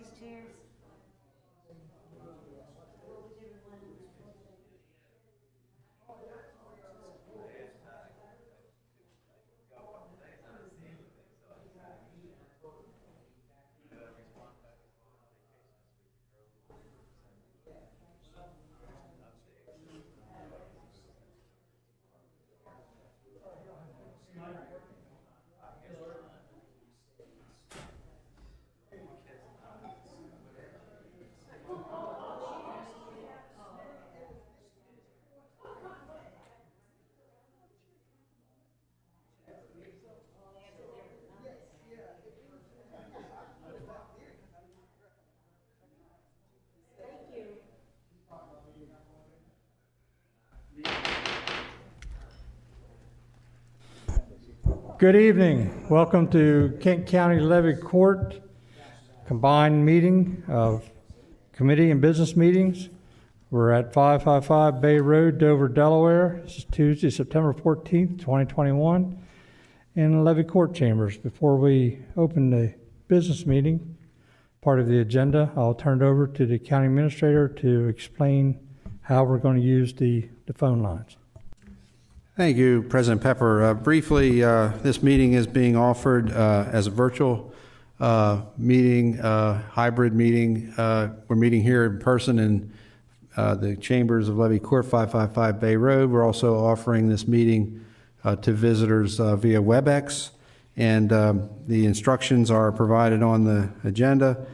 these chairs? Good evening. Welcome to Kent County Levy Court combined meeting of committee and business meetings. We're at 555 Bay Road, Dover, Delaware. This is Tuesday, September 14th, 2021, in the Levy Court chambers. Before we open the business meeting, part of the agenda, I'll turn it over to the county administrator to explain how we're going to use the phone lines. Thank you, President Pepper. Briefly, this meeting is being offered as a virtual meeting, hybrid meeting. We're meeting here in person in the chambers of Levy Court, 555 Bay Road. We're also offering this meeting to visitors via WebEx, and the instructions are provided on the agenda.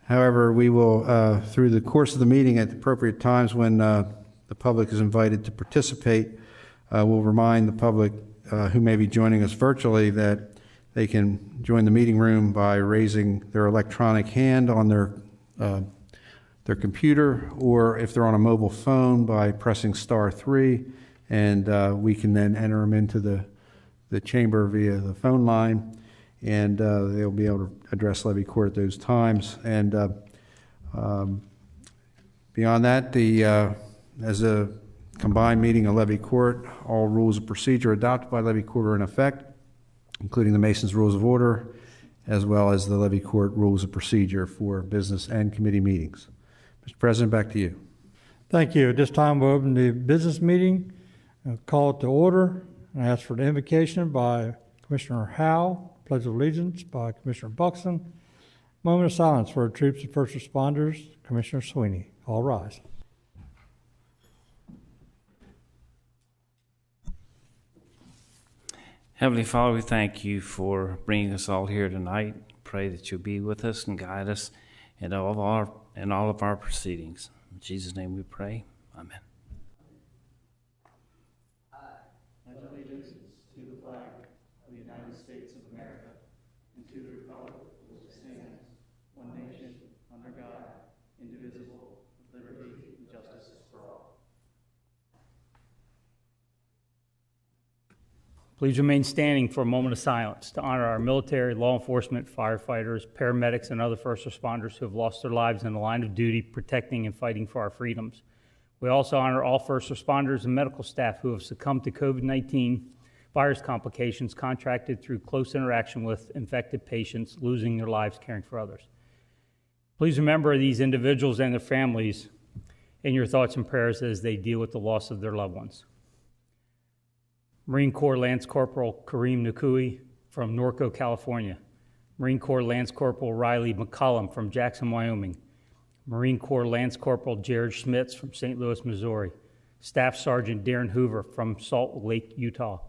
However, we will, through the course of the meeting at appropriate times when the public is invited to participate, we'll remind the public who may be joining us virtually that they can join the meeting room by raising their electronic hand on their computer, or if they're on a mobile phone by pressing *3, and we can then enter them into the chamber via the phone line, and they'll be able to address Levy Court at those times. And beyond that, as a combined meeting of Levy Court, all rules of procedure adopted by Levy Court are in effect, including the Mason's Rules of Order, as well as the Levy Court Rules of Procedure for business and committee meetings. Mr. President, back to you. Thank you. At this time, we'll open the business meeting. I'll call it to order and ask for the invocation by Commissioner Howe, Pledge of Allegiance by Commissioner Buxton. Moment of silence for our troops and first responders. Commissioner Sweeney. All rise. Heavenly Father, we thank you for bringing us all here tonight. Pray that you'll be with us and guide us in all of our proceedings. In Jesus' name we pray. Amen. I pledge allegiance to the flag of the United States of America and to the republic which stands one nation under God, indivisible, with liberty and justice for all. Please remain standing for a moment of silence to honor our military, law enforcement, firefighters, paramedics, and other first responders who have lost their lives in the line of duty protecting and fighting for our freedoms. We also honor all first responders and medical staff who have succumbed to COVID-19 virus complications contracted through close interaction with infected patients, losing their lives caring for others. Please remember these individuals and their families in your thoughts and prayers as they deal with the loss of their loved ones. Marine Corps Lance Corporal Kareem Nakui from Norco, California. Marine Corps Lance Corporal Riley McCollum from Jackson, Wyoming. Marine Corps Lance Corporal Jared Schmitz from St. Louis, Missouri. Staff Sergeant Darren Hoover from Salt Lake, Utah.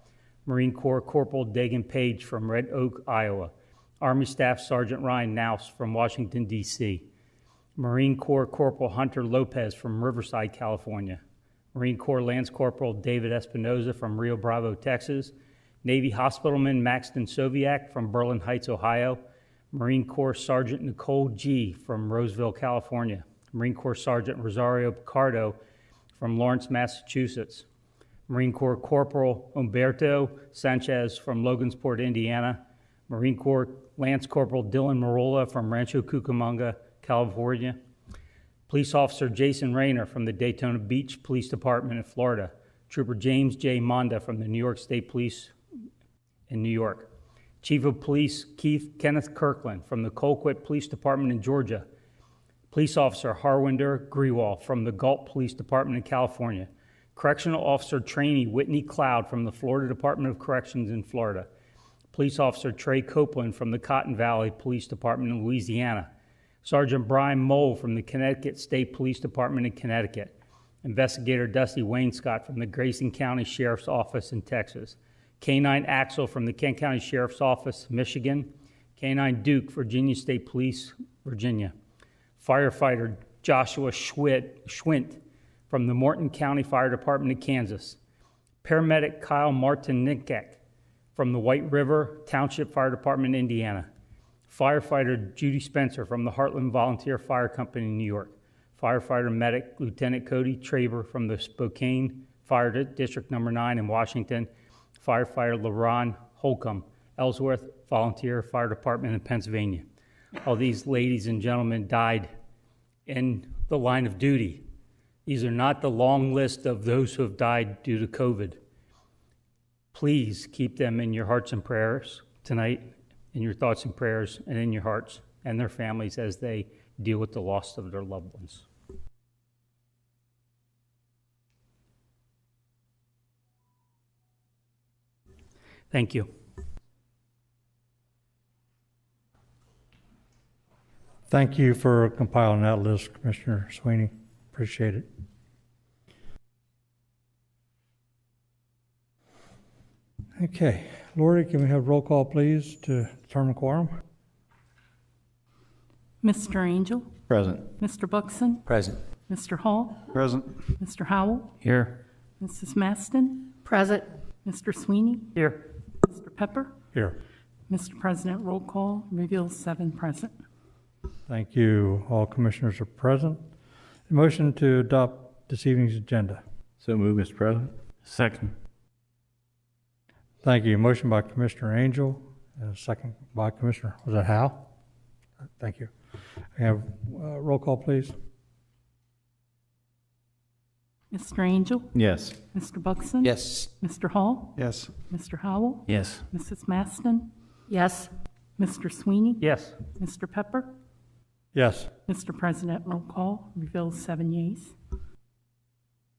Marine Corps Corporal Dagan Page from Red Oak, Iowa. Army Staff Sergeant Ryan Naus from Washington, D.C. Marine Corps Corporal Hunter Lopez from Riverside, California. Marine Corps Lance Corporal David Espinoza from Rio Bravo, Texas. Navy Hospitalman Maxton Soviak from Berlin Heights, Ohio. Marine Corps Sergeant Nicole G. from Roseville, California. Marine Corps Sergeant Rosario Picardo from Lawrence, Massachusetts. Marine Corps Corporal Umberto Sanchez from Logansport, Indiana. Marine Corps Lance Corporal Dylan Marola from Rancho Cucamonga, California. Police Officer Jason Rayner from the Daytona Beach Police Department in Florida. Trooper James J. Monda from the New York State Police in New York. Chief of Police Kenneth Kirkland from the Colquitt Police Department in Georgia. Police Officer Harwinder Grewal from the Galt Police Department in California. Correctional Officer Trainee Whitney Cloud from the Florida Department of Corrections in Florida. Police Officer Trey Copeland from the Cotton Valley Police Department in Louisiana. Sergeant Brian Mole from the Connecticut State Police Department in Connecticut. Investigator Dusty Wainscott from the Grayson County Sheriff's Office in Texas. K-9 Axel from the Kent County Sheriff's Office, Michigan. K-9 Duke, Virginia State Police, Virginia. Firefighter Joshua Schwint from the Morton County Fire Department in Kansas. Paramedic Kyle Martin-Ninkek from the White River Township Fire Department in Indiana. Firefighter Judy Spencer from the Heartland Volunteer Fire Company in New York. Firefighter Medic Lieutenant Cody Traber from the Spokane Fire District Number 9 in Washington. Firefighter LaRon Holcomb, Ellsworth Volunteer Fire Department in Pennsylvania. All these ladies and gentlemen died in the line of duty. These are not the long list of those who have died due to COVID. Please keep them in your hearts and prayers tonight, in your thoughts and prayers, and in your hearts and their families as they deal with the loss of their loved ones. Thank you. Thank you for compiling that list, Commissioner Sweeney. Appreciate it. Okay, Lori, can we have roll call, please, to determine quorum? Mr. Angel? Present. Mr. Buxton? Present. Mr. Hall? Present. Mr. Howell? Here. Mrs. Maston? Present. Mr. Sweeney? Here. Mr. Pepper? Here. Mr. President, roll call reveals 7 present. Thank you. All commissioners are present. A motion to adopt this evening's agenda. So moved, Mr. President. Second. Thank you. Motion by Commissioner Angel, and a second by Commissioner, was that Hal? Thank you. I have roll call, please. Mr. Angel? Yes. Mr. Buxton? Yes. Mr. Hall? Yes. Mr. Howell? Yes. Mrs. Maston? Yes. Mr. Sweeney? Yes. Mr. Pepper? Yes. Mr. President, roll call reveals 7 yeas.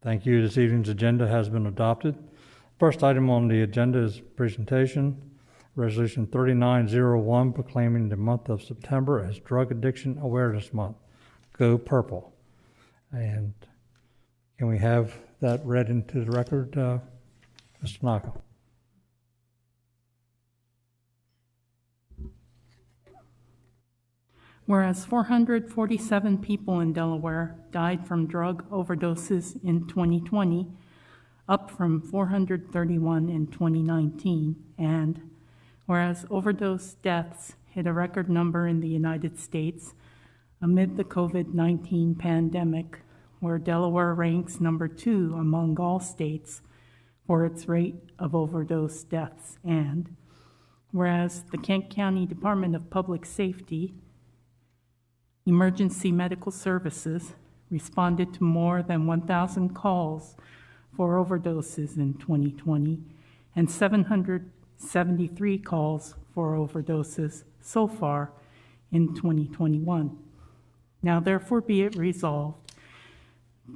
Thank you. This evening's agenda has been adopted. First item on the agenda is presentation, Resolution 3901, proclaiming the month of September as Drug Addiction Awareness Month. Go Purple. And can we have that read into the record, Mr. Naka? Whereas 447 people in Delaware died from drug overdoses in 2020, up from 431 in 2019, and whereas overdose deaths hit a record number in the United States amid the COVID-19 pandemic, where Delaware ranks number 2 among all states for its rate of overdose deaths, and whereas the Kent County Department of Public Safety Emergency Medical Services responded to more than 1,000 calls for overdoses in 2020 and 773 calls for overdoses so far in 2021. Now therefore be it resolved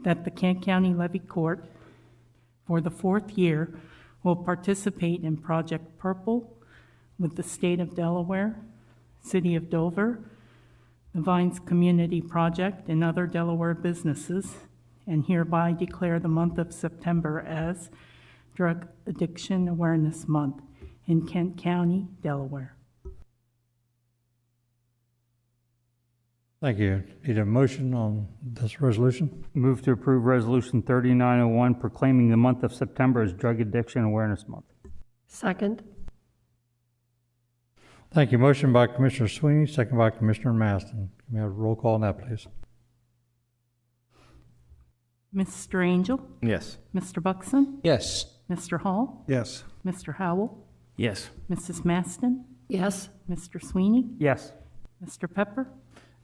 that the Kent County Levy Court for the 4th year will participate in Project Purple with the State of Delaware, City of Dover, the Vines Community Project, and other Delaware businesses, and hereby declare the month of September as Drug Addiction Awareness Month in Kent County, Delaware. Thank you. Need a motion on this resolution? Move to approve Resolution 3901, proclaiming the month of September as Drug Addiction Awareness Month. Second. Thank you. Motion by Commissioner Sweeney, second by Commissioner Maston. Can we have a roll call on that, please? Mr. Angel? Yes. Mr. Buxton? Yes. Mr. Hall? Yes. Mr. Howell? Yes. Mrs. Maston? Yes. Mr. Sweeney? Yes. Mr. Pepper?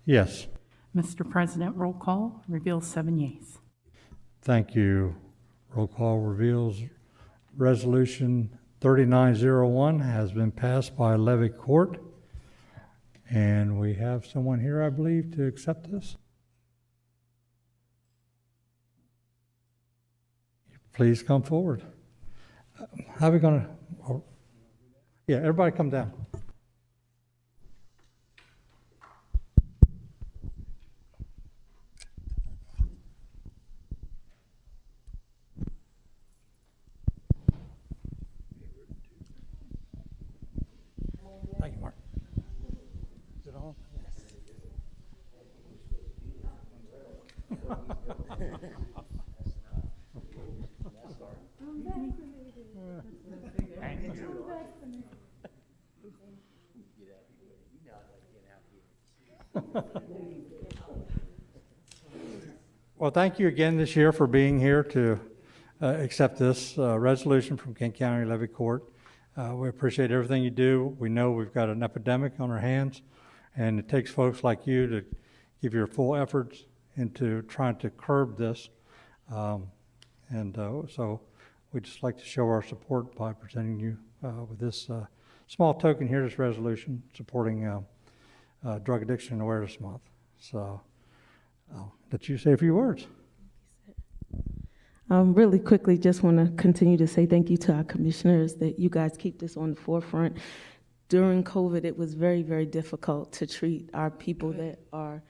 Yes. Mr. President, roll call reveals 7 yeas. Thank you. Roll call reveals Resolution 3901 has been passed by Levy Court. And we have someone here, I believe, to accept this. please come forward. How are we going to? Yeah, everybody come down. Thank you, Mark. Is it on? Well, thank you again this year for being here to accept this resolution from Kent County Levy Court. We appreciate everything you do. We know we've got an epidemic on our hands, and it takes folks like you to give your full efforts into trying to curb this. So we'd just like to show our support by presenting you with this small token here, this resolution supporting Drug Addiction Awareness Month. So I'll let you say a few words. Really quickly, just want to continue to say thank you to our commissioners that you guys keep this on the forefront. During COVID, it was very, very difficult to treat our people that are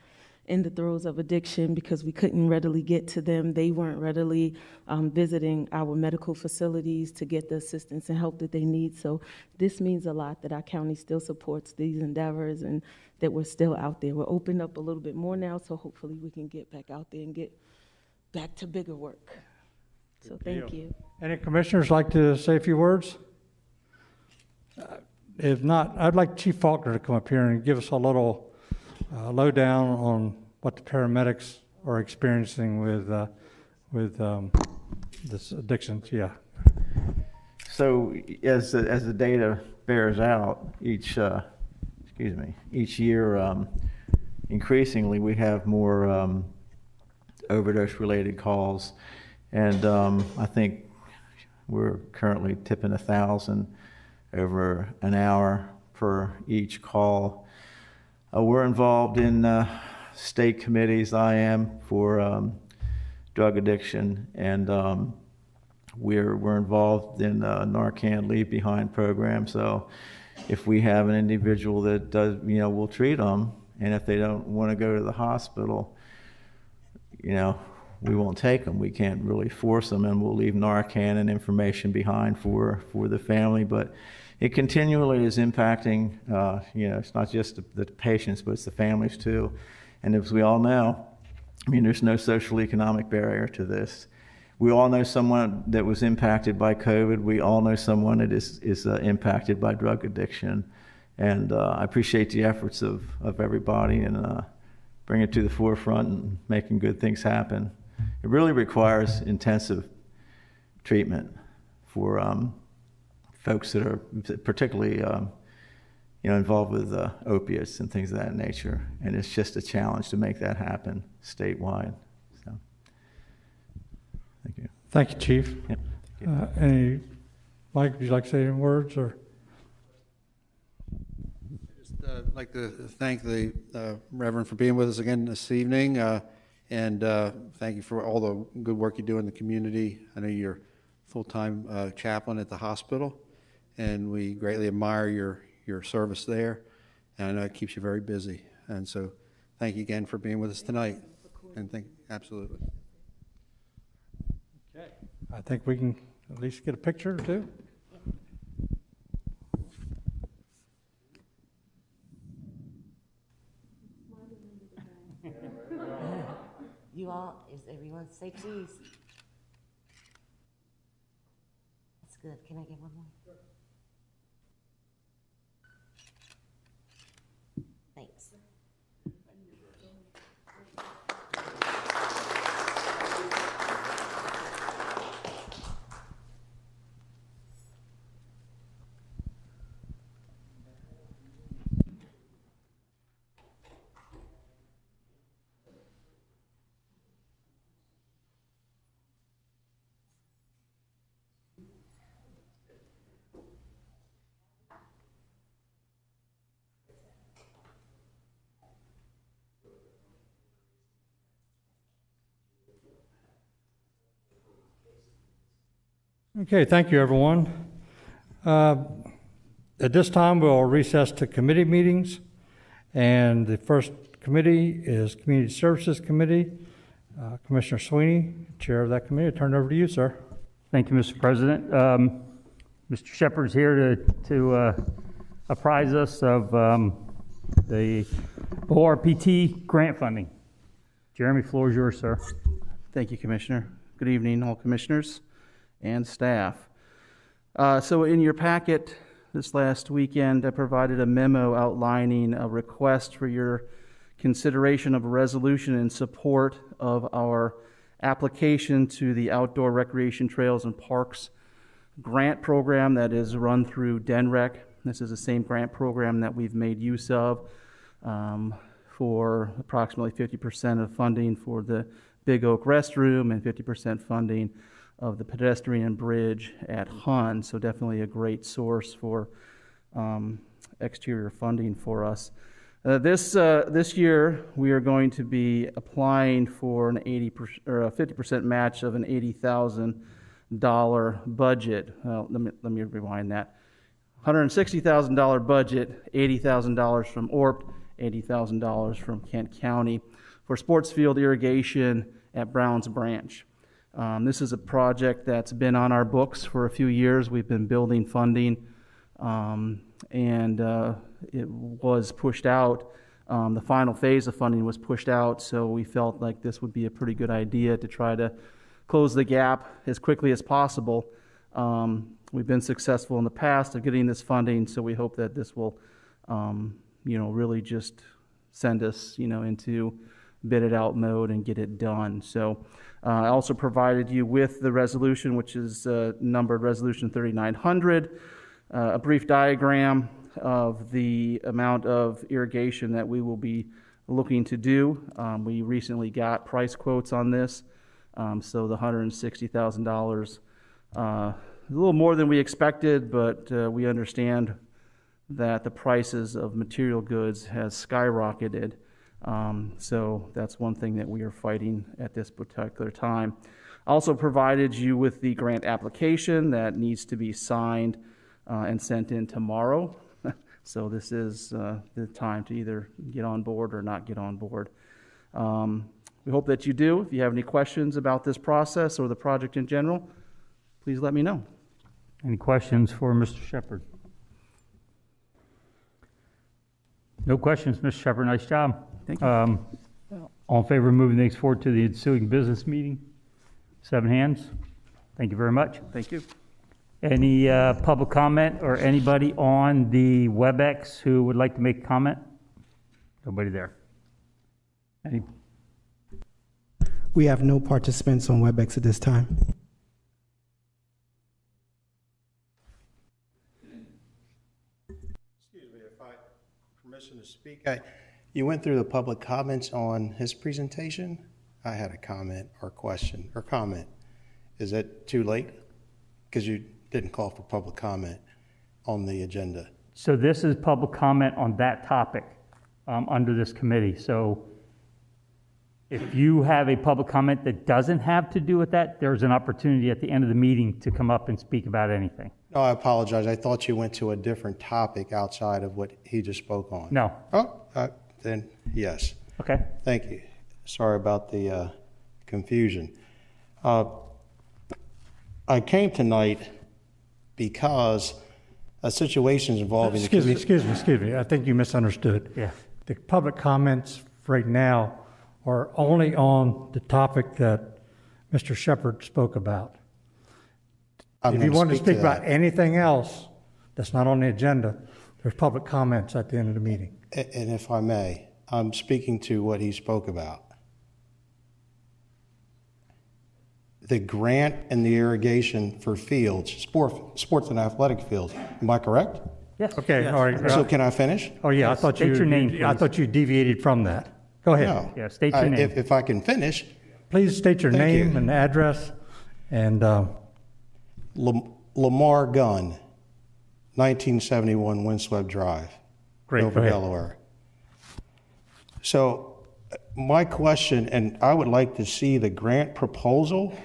in the throes of addiction because we couldn't readily get to them. They weren't readily visiting our medical facilities to get the assistance and help that they need. So this means a lot that our county still supports these endeavors and that we're still out there. We're opened up a little bit more now, so hopefully we can get back out there and get back to bigger work. So thank you. Any commissioners like to say a few words? If not, I'd like Chief Faulkner to come up here and give us a little lowdown on what the paramedics are experiencing with this addiction. Yeah. So as the data bears out, each year, increasingly we have more overdose-related calls, and I think we're currently tipping 1,000 over an hour per each call. We're involved in state committees. I am for drug addiction, and we're involved in Narcan Leave Behind program. So if we have an individual that does, we'll treat them, and if they don't want to go to the hospital, we won't take them. We can't really force them, and we'll leave Narcan and information behind for the family. But it continually is impacting, it's not just the patients, but it's the families too. And as we all know, there's no social economic barrier to this. We all know someone that was impacted by COVID. We all know someone that is impacted by drug addiction. And I appreciate the efforts of everybody and bring it to the forefront and making good things happen. It really requires intensive treatment for folks that are particularly involved with opiates and things of that nature, and it's just a challenge to make that happen statewide. So, thank you. Thank you, Chief. Yep. Mike, would you like to say any words or? I'd like to thank the Reverend for being with us again this evening, and thank you for all the good work you do in the community. I know you're full-time chaplain at the hospital, and we greatly admire your service there, and I know it keeps you very busy. And so thank you again for being with us tonight. And absolutely. Okay. I think we can at least get a picture or two. You all, is everyone say cheese? That's good. Can I get one more? Thanks. Okay, thank you, everyone. At this time, we'll recess to committee meetings. And the first committee is Community Services Committee. Commissioner Sweeney, chair of that committee. I turn it over to you, sir. Thank you, Mr. President. Mr. Shepard's here to apprise us of the ORPT grant funding. Jeremy, floor is yours, sir. Thank you, Commissioner. Good evening, all commissioners and staff. So in your packet this last weekend, I provided a memo outlining a request for your consideration of a resolution in support of our application to the Outdoor Recreation Trails and Parks grant program that is run through DENREC. This is the same grant program that we've made use of for approximately 50% of funding for the Big Oak restroom and 50% funding of the pedestrian bridge at Hun. So definitely a great source for exterior funding for us. This year we are going to be applying for an 80% or a 50% match of an $80,000 budget. Well, let me rewind that. $160,000 budget, $80,000 from ORP, $80,000 from Kent County for sports field irrigation at Browns Branch. This is a project that's been on our books for a few years. We've been building funding, and it was pushed out. The final phase of funding was pushed out, so we felt like this would be a pretty good idea to try to close the gap as quickly as possible. We've been successful in the past of getting this funding, so we hope that this will, really just send us, into bid it out mode and get it done. So I also provided you with the resolution, which is numbered Resolution 3900, a brief diagram of the amount of irrigation that we will be looking to do. We recently got price quotes on this, so the $160,000, a little more than we expected, but we understand that the prices of material goods has skyrocketed. So that's one thing that we are fighting at this particular time. Also provided you with the grant application that needs to be signed and sent in tomorrow. So this is the time to either get on board or not get on board. We hope that you do. If you have any questions about this process or the project in general, please let me know. Any questions for Mr. Shepard? No questions, Mr. Shepard. Nice job. Thank you. All in favor of moving things forward to the ensuing business meeting? 7 hands. Thank you very much. Thank you. Any public comment or anybody on the WebEx who would like to make a comment? Nobody there. Any? We have no participants on WebEx at this time. Excuse me, if I permission to speak. You went through the public comments on his presentation. I had a comment or question or comment. Is it too late? Because you didn't call for public comment on the agenda. So this is public comment on that topic under this committee. So if you have a public comment that doesn't have to do with that, there's an opportunity at the end of the meeting to come up and speak about anything. No, I apologize. I thought you went to a different topic outside of what he just spoke on. No. Oh, then yes. Okay. Thank you. Sorry about the confusion. I came tonight because a situation involving... Excuse me. I think you misunderstood. Yeah. The public comments right now are only on the topic that Mr. Shepard spoke about. If you want to speak about anything else that's not on the agenda, there's public comments at the end of the meeting. And if I may, I'm speaking to what he spoke about. The grant and the irrigation for fields, sports and athletic fields. Am I correct? Yes. Okay. Yes. All right. So can I finish? Oh yeah. Yes. State your name, I please. thought you deviated from that. Go ahead. No. Yeah, state your name. If I can finish. Please state your Thank name you. and address. And Lamar Gunn, 1971 Windswept Drive, Great, go Dover, ahead. Delaware. So my question, and I would like to see the grant proposal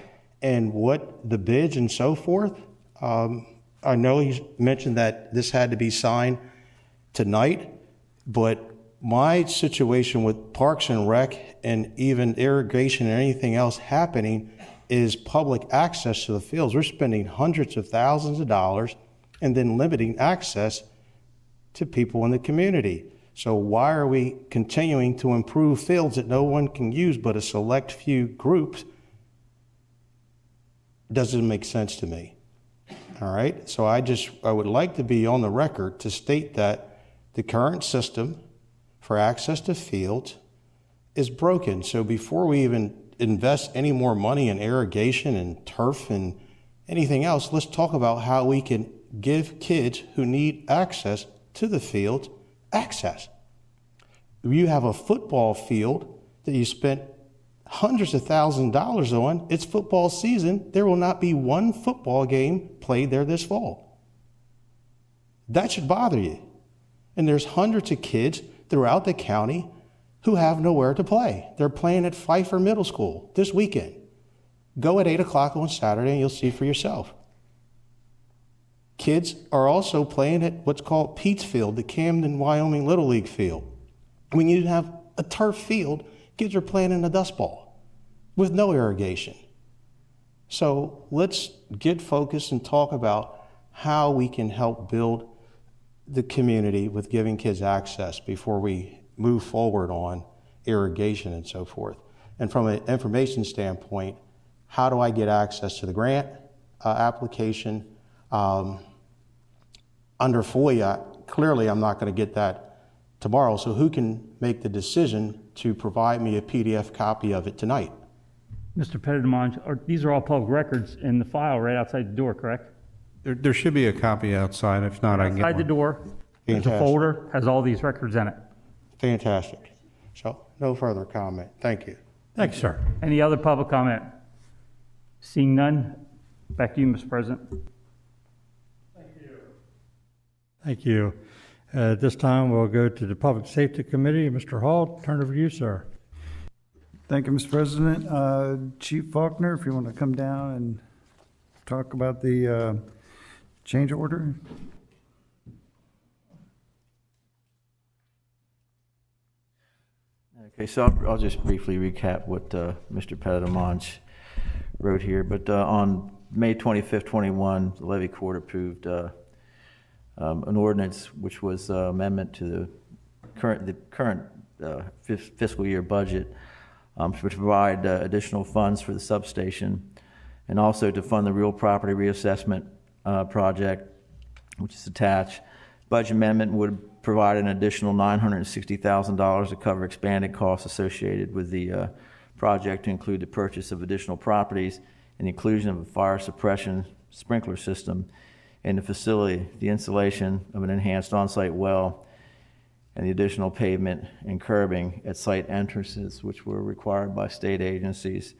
and what the bids and so forth. I know he mentioned that this had to be signed tonight, but my situation with Parks and Rec and even irrigation and anything else happening is public access to the fields. We're spending hundreds of thousands of dollars and then limiting access to people in the community. So why are we continuing to improve fields that no one can use but a select few groups? Doesn't make sense to me. All right, so I would like to be on the record to state that the current system for access to fields is broken. So before we even invest any more money in irrigation and turf and anything else, let's talk about how we can give kids who need access to the field access. You have a football field that you spent hundreds of thousands of dollars on. It's football season. There will not be one football game played there this fall. That should bother you. And there's hundreds of kids throughout the county who have nowhere to play. They're playing at Pfeiffer Middle School this weekend. Go at 8 o'clock on Saturday and you'll see for yourself. Kids are also playing at what's called Pete's Field, the Camden, Wyoming Little League field. When you have a turf field, kids are playing in a dust ball with no irrigation. So let's get focused and talk about how we can help build the community with giving kids access before we move forward on irrigation and so forth. And from an information standpoint, how do I get access to the grant application? Under FOIA, clearly I'm not going to get that tomorrow, so who can make the decision to provide me a PDF copy of it tonight? Mr. Petitmonge, these are all public records in the file right outside the door, correct? There should be a copy outside. If not, I can get Outside the one. door, there's a Fantastic. folder, has all these records in it. Fantastic. So no further comment. Thank you. Thanks, sir. Any other public comment? Seeing none, back to you, Mr. President. Thank you. At this time, we'll go to the Public Safety Committee. Mr. Hall, turn it over to you, sir. Thank you, Mr. President. Chief Faulkner, if you want to come down and talk about the change order. Okay, so I'll just briefly recap what Mr. Petitmonge wrote here. But on May 25th, 21, the Levy Court approved an ordinance which was amendment to the current fiscal year budget, which provide additional funds for the substation, and also to fund the real property reassessment project, which is attached. Budget amendment would provide an additional $960,000 to cover expanded costs associated with the project, to include the purchase of additional properties and the inclusion of a fire suppression sprinkler system in the facility, the installation of an enhanced on-site well, and the additional pavement and curbing at site entrances, which were required by state agencies.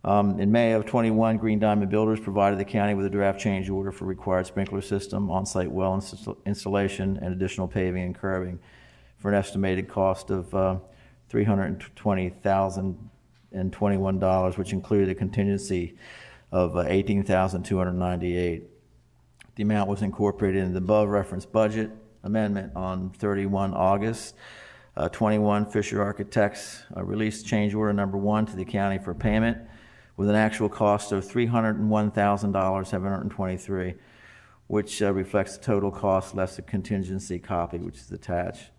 In May of 21, Green Diamond Builders provided the county with a draft change order for required sprinkler system, on-site well installation, and additional paving and curbing for an estimated cost of $320,021, which included a contingency of $18,298. The amount was incorporated in the above referenced budget amendment on 31 August. 21 Fisher Architects released change order number 1 to the county for payment with an actual cost of $301,723, which reflects the total cost less the contingency copy, which is attached.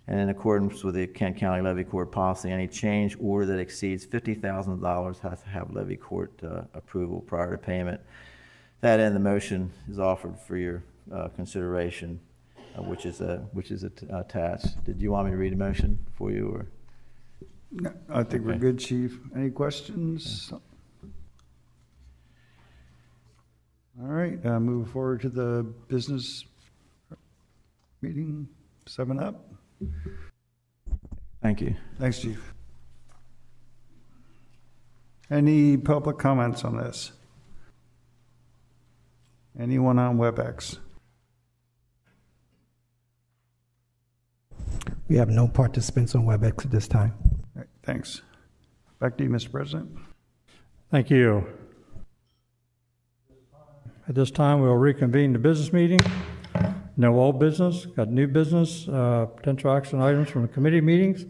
And in accordance with the Kent County Levy Court policy, any change order that exceeds $50,000 has to have Levy Court approval prior to payment. That end, the motion is offered for your consideration, which is attached. Did you want me to read the motion for you, or? No, I think we're good, Chief. Any questions? Okay. All right, move forward to the business meeting. 7 up. Thank you. Thanks, Chief. Any public comments on this? Anyone on WebEx? We have no participants on WebEx at this time. All right, thanks. Back to you, Mr. President. Thank you. At this time, we'll reconvene the business meeting. No old business, got new business, potential action items from the committee meetings.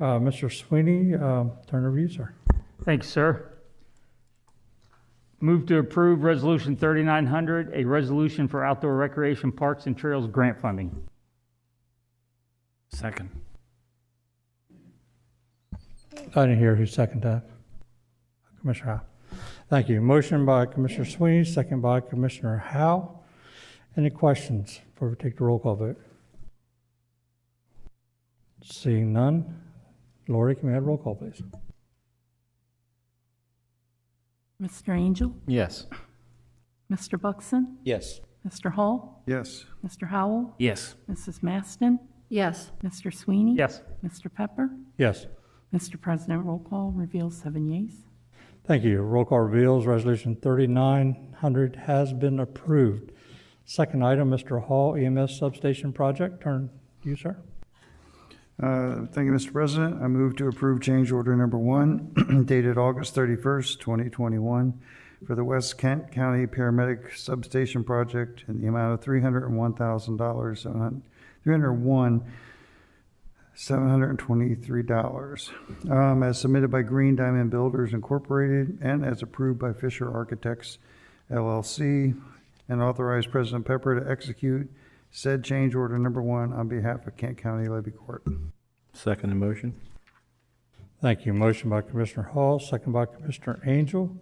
Mr. Sweeney, turn over to you, sir. Thanks, sir. Move to approve Resolution 3900, a resolution for outdoor recreation parks and trails grant funding. Second. I didn't hear who seconded that. Commissioner Howe. Thank you. Motion by Commissioner Sweeney, second by Commissioner Howe. Any questions before we take the roll call vote? Seeing none. Lori, can we have roll call, please? Mr. Angel? Yes. Mr. Buxton? Yes. Mr. Hall? Yes. Mr. Howell? Yes. Mrs. Maston? Yes. Mr. Sweeney? Yes. Mr. Pepper? Yes. Mr. President, roll call reveals 7 yeas. Thank you. Roll call reveals Resolution 3900 has been approved. Second item, Mr. Hall, EMS substation project. Turn to you, sir. Thank you, Mr. President. I move to approve change order number 1 dated August 31st, 2021 for the West Kent County Paramedic Substation Project in the amount of $301,000, $723, as submitted by Green Diamond Builders Incorporated and as approved by Fisher Architects LLC, and authorize President Pepper to execute said change order number 1 on behalf of Kent County Levy Court. Second motion. Thank you. Motion by Commissioner Hall, second by Commissioner Angel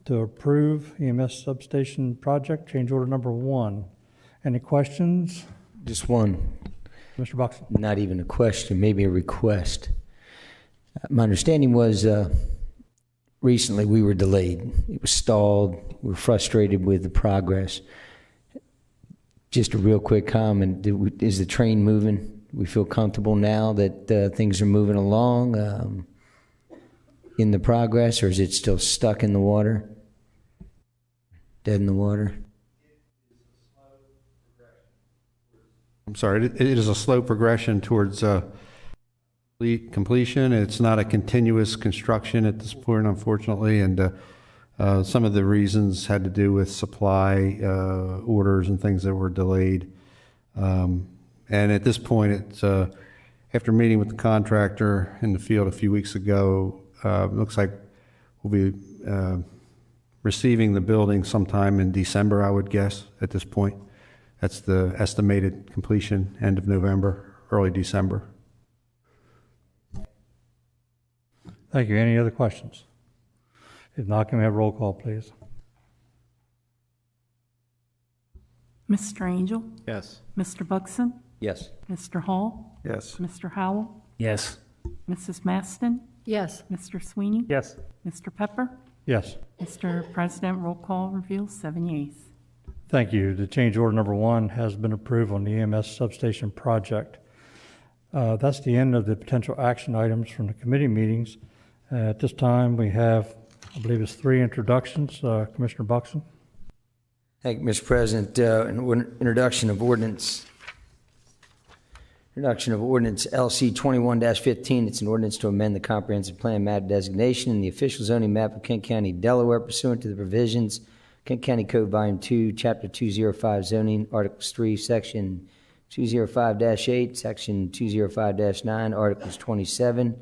to approve EMS substation project, change order number 1. Any questions? Just one. Mr. Buxton. Not even a question, maybe a request. My understanding was recently we were delayed. It was stalled. We were frustrated with the progress. Just a real quick comment. Is the train moving? We feel comfortable now that things are moving along in the progress, or is it still stuck in the water? Dead in the water? I'm sorry, it is a slow progression towards completion. It's not a continuous construction at this point, unfortunately, and some of the reasons had to do with supply orders and things that were delayed. And at this point, it's after meeting with the contractor in the field a few weeks ago, it looks like we'll be receiving the building sometime in December, I would guess, at this point. That's the estimated completion, end of November, early December. Thank you. Any other questions? If not, can we have roll call, please? Mr. Angel? Yes. Mr. Buxton? Yes. Mr. Hall? Yes. Mr. Howell? Yes. Mrs. Maston? Yes. Mr. Sweeney? Yes. Mr. Pepper? Yes. Mr. President, roll call reveals 7 yeas. Thank you. The change order number 1 has been approved on the EMS substation project. That's the end of the potential action items from the committee meetings. At this time, we have, I believe it's 3 introductions. Commissioner Buxton. Thank you, Mr. President. Introduction of ordinance LC 21-15. It's an ordinance to amend the comprehensive plan map designation in the official zoning map of Kent County, Delaware, pursuant to the provisions Kent County Code Volume 2, Chapter 205 Zoning, Articles 3, Section 205-8, Section 205-9, Articles 27,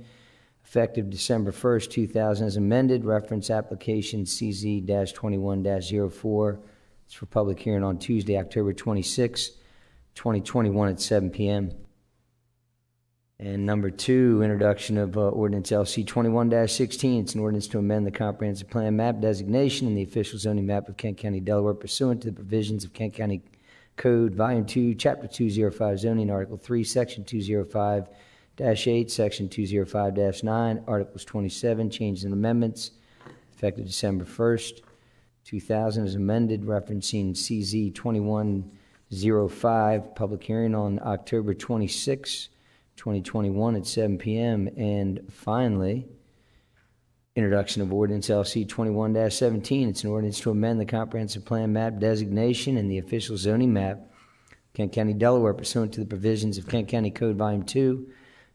effective December 1st, 2000, as amended, reference application CZ-21-04. It's for public hearing on Tuesday, October 26, 2021 at 7 p.m. And number 2, introduction of ordinance LC 21-16. It's an ordinance to amend the comprehensive plan map designation in the official zoning map of Kent County, Delaware, pursuant to the provisions of Kent County Code, Volume 2, Chapter 205 Zoning, Article 3, Section 205-8, Section 205-9, Articles 27, changes and amendments, effective December 1st, 2000, as amended, referencing CZ 2105, public hearing on October 26, 2021 at 7 p.m. And finally, introduction of ordinance LC 21-17. It's an ordinance to amend the comprehensive plan map designation in the official zoning map, Kent County, Delaware, pursuant to the provisions of Kent County Code Volume 2,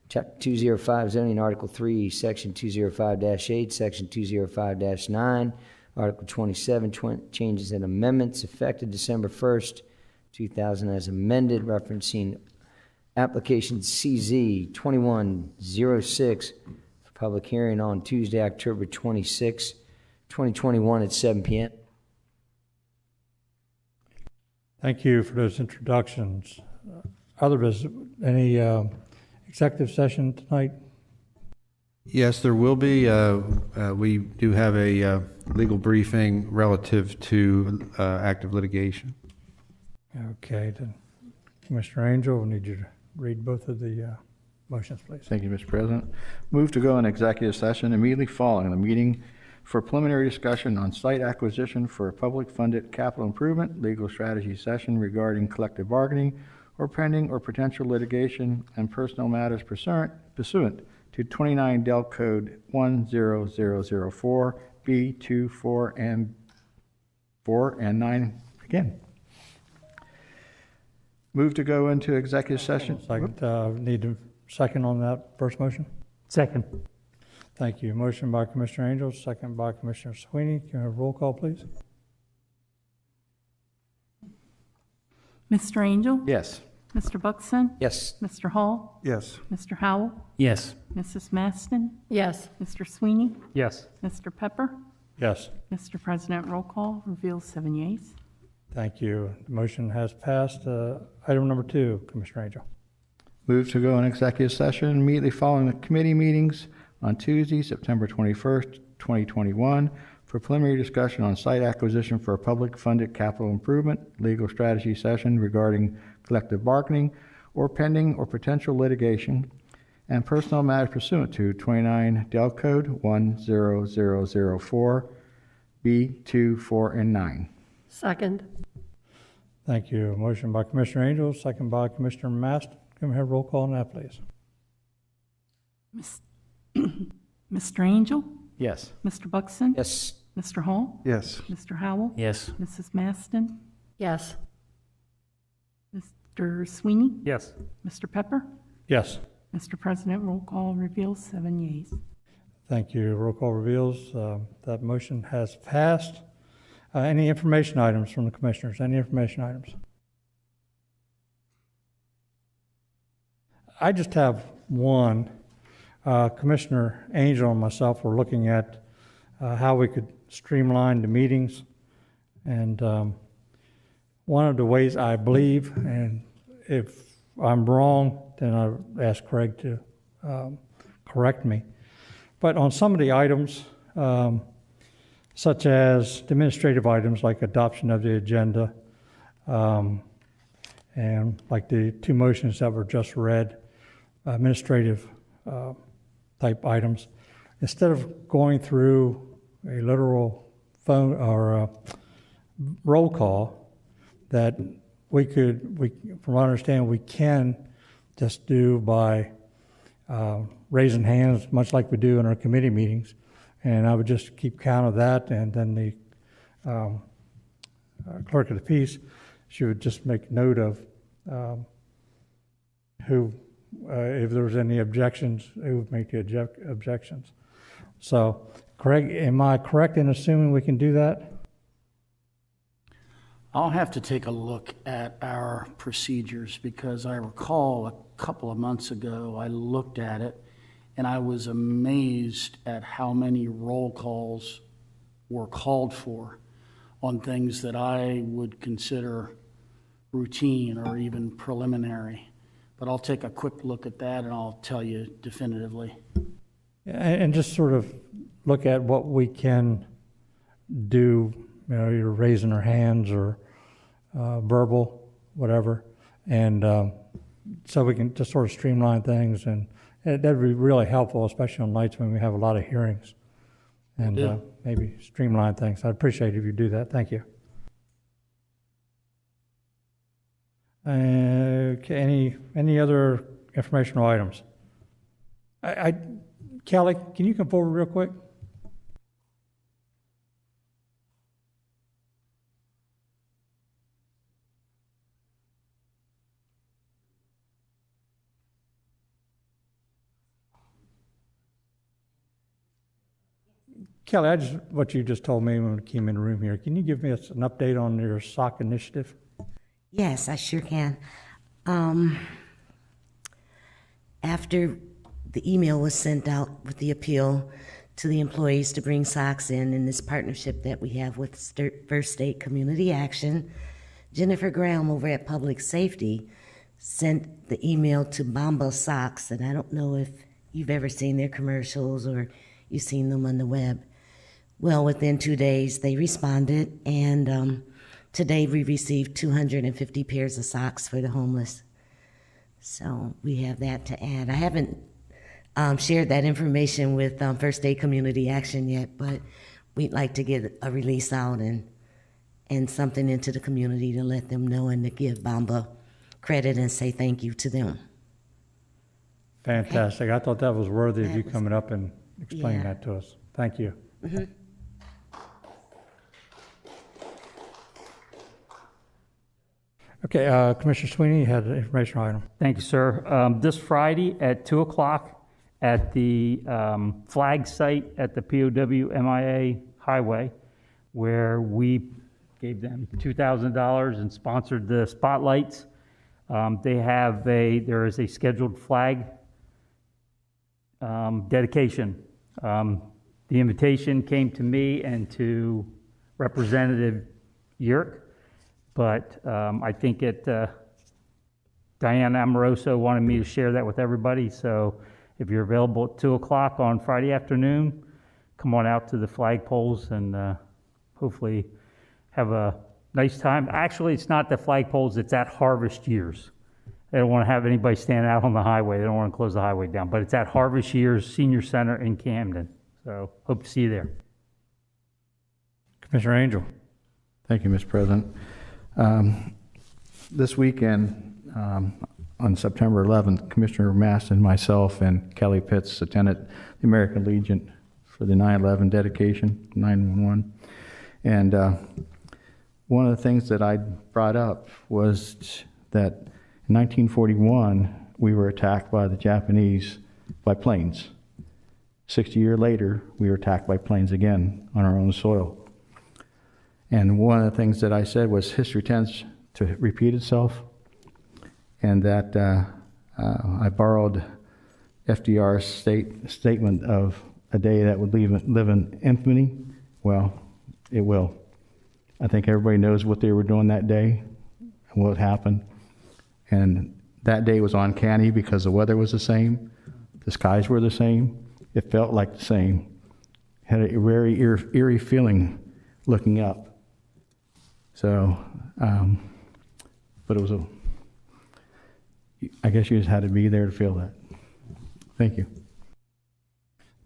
Chapter 205 Zoning, Article 3, Section 205-8, Section 205-9, Article 27, changes and amendments effective December 1st, 2000 as amended, referencing application CZ 2106 for public hearing on Tuesday, October 26, 2021 at 7 p.m. Thank you for those introductions. Other business, any executive session tonight? Yes, there will be. We do have a legal briefing relative to active litigation. Okay, then Commissioner Angel, we need you to read both of the motions, please. Thank you, Mr. President. Move to go in executive session immediately following the meeting for preliminary discussion on site acquisition for a public-funded capital improvement, legal strategy session regarding collective bargaining or pending or potential litigation and personnel matters pursuant to 29 Del Code 10004 B2, 4, and 9 again. Move to go into executive session. Need a second on that first motion? Second. Thank you. Motion by Commissioner Angel, second by Commissioner Sweeney. Can I have a roll call, please? Mr. Angel? Yes. Mr. Buxton? Yes. Mr. Hall? Yes. Mr. Howell? Yes. Mrs. Maston? Yes. Mr. Sweeney? Yes. Mr. Pepper? Yes. Mr. President, roll call reveals 7 yeas. Thank you. The motion has passed. Item number 2, Commissioner Angel. Move to go in executive session immediately following the committee meetings on Tuesday, September 21st, 2021, for preliminary discussion on site acquisition for a public-funded capital improvement, legal strategy session regarding collective bargaining or pending or potential litigation, and personnel matters pursuant to 29 Del Code 10004 B2, 4, and 9. Second. Thank you. Motion by Commissioner Angel, second by Commissioner Maston. Can we have roll call on that, please? Mr. Angel? Yes. Mr. Buxton? Yes. Mr. Hall? Yes. Mr. Howell? Yes. Mrs. Maston? Yes. Mr. Sweeney? Yes. Mr. Pepper? Yes. Mr. President, roll call reveals 7 yeas. Thank you. Roll call reveals that motion has passed. Any information items from the commissioners? Any information items? I just have one. Commissioner Angel and myself were looking at how we could streamline the meetings. And one of the ways I believe, and if I'm wrong, then I'll ask Craig to correct me. But on some of the items, such as administrative items like adoption of the agenda, and like the 2 motions that were just read, administrative type items, instead of going through a literal phone or roll call, that we from what I understand, we can just do by raising hands, much like we do in our committee meetings. And I would just keep count of that, and then the clerk of the peace, she would just make note of who, if there was any objections, who would make the objections. So, Craig, am I correct in assuming we can do that? I'll have to take a look at our procedures because I recall a couple of months ago I looked at it and I was amazed at how many roll calls were called for on things that I would consider routine or even preliminary. But I'll take a quick look at that and I'll tell you definitively. And just sort of look at what we can do, you know, either raising our hands or verbal, whatever. And so we can just sort of streamline things, and that would be really helpful, especially on nights when we have a lot of hearings. And maybe streamline things. I'd appreciate it if you do that. Thank you. Okay, any other informational items? Kelly, can you come forward real quick? Kelly, what you just told me when we came in the room here, can you give me an update on your SOC initiative? Yes, I sure can. After the email was sent out with the appeal to the employees to bring socks in this partnership that we have with First State Community Action, Jennifer Graham over at Public Safety sent the email to Bamba Socks, and I don't know if you've ever seen their commercials or you've seen them on the web. Well, within 2 days, they responded, and today we received 250 pairs of socks for the homeless. So we have that to add. I haven't shared that information with First State Community Action yet, but we'd like to get a release out and something into the community to let them know and to give Bamba credit and say thank you to them. Fantastic. Okay. I thought that was worthy of you coming up and explaining that to us. Thank you. Mm-hmm. Okay, Commissioner Sweeney, you had an information item. Thank you, sir. This Friday at 2 o'clock at the flag site at the POW MIA Highway, where we gave them $2,000 and sponsored the spotlights. There is a scheduled flag dedication. The invitation came to me and to Representative Yerk, but I think Diane Amoroso wanted me to share that with everybody. So if you're available at 2 o'clock on Friday afternoon, come on out to the flagpoles and hopefully have a nice time. Actually, it's not the flagpoles, it's at Harvest Years. They don't want to have anybody stand out on the highway. They don't want to close the highway down. But it's at Harvest Years Senior Center in Camden. So hope to see you there. Commissioner Angel. Thank you, Mr. President. This weekend, on September 11th, Commissioner Mast and myself and Kelly Pitts attended the American Legion for the 9/11 dedication, 9/11. And one of the things that I brought up was that in 1941, we were attacked by the Japanese by planes. 60 years later, we were attacked by planes again on our own soil. And one of the things that I said was history tends to repeat itself, and that I borrowed FDR's statement of a day that would live in infamy. Well, it will. I think everybody knows what they were doing that day and what happened. And that day was uncanny because the weather was the same, the skies were the same, it felt like the same. Had a very eerie feeling looking up. So, but it was I guess you just had to be there to feel that. Thank you.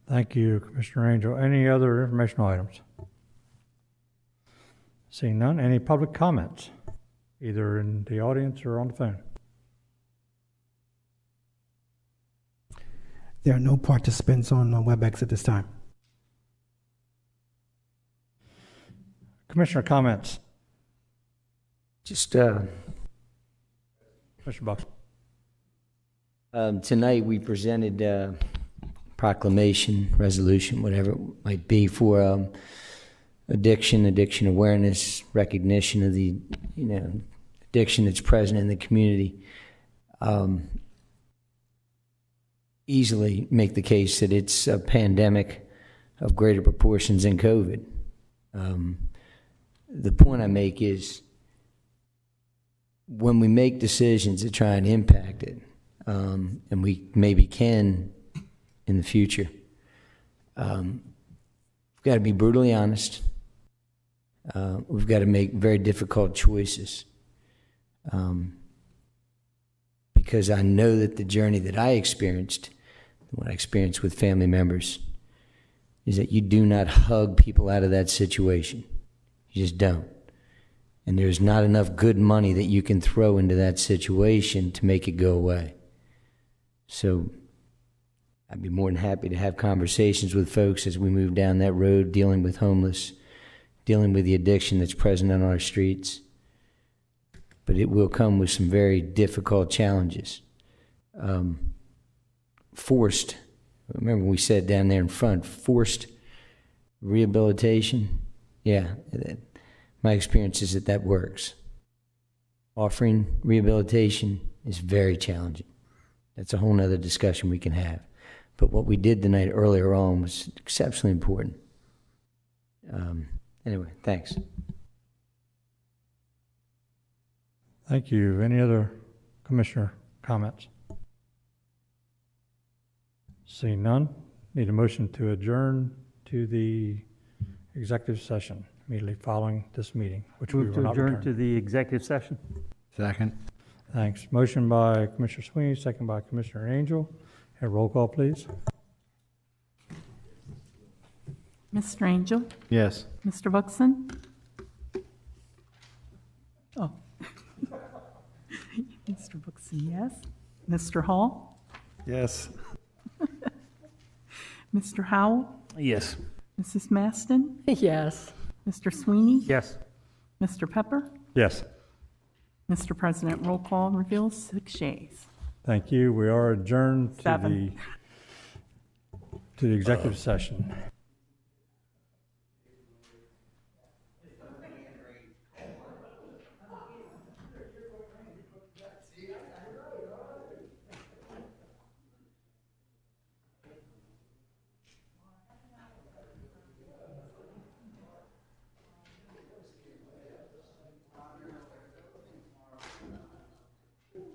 Thank you, Commissioner Angel. Any other informational items? Seeing none, any public comments, either in the audience or on the phone? There are no participants on WebEx at this time. Commissioner comments? Just Mr. Bucks. Tonight we presented proclamation, resolution, whatever it might be, for addiction awareness, recognition of the addiction that's present in the community. Easily make the case that it's a pandemic of greater proportions than COVID. The point I make is when we make decisions to try and impact it, and we maybe can in the future, we've got to be brutally honest. We've got to make very difficult choices. Because I know that the journey that I experienced, what I experienced with family members, is that you do not hug people out of that situation. You just don't. And there's not enough good money that you can throw into that situation to make it go away. So I'd be more than happy to have conversations with folks as we move down that road, dealing with homeless, dealing with the addiction that's present on our streets. But it will come with some very difficult challenges. Remember we said down there in front, forced Rehabilitation, yeah, my experience is that works. Offering rehabilitation is very challenging. That's a whole nother discussion we can have. But what we did tonight earlier on was exceptionally important. Anyway, thanks. Thank you. Any other commissioner comments? Seeing none, need a motion to adjourn to the executive session immediately following this meeting, which we Move will to not adjourn return. to the executive session. Second. Thanks. Motion by Commissioner Sweeney, second by Commissioner Angel. And roll call, please. Mr. Angel? Yes. Mr. Buxton? Oh. Mr. Buxton, yes. Mr. Hall? Yes. Mr. Howell? Yes. Mrs. Maston? Yes. Mr. Sweeney? Yes. Mr. Pepper? Yes. Mr. President, roll call reveals 6 yeas. Thank you. We are adjourned to 7. the executive session.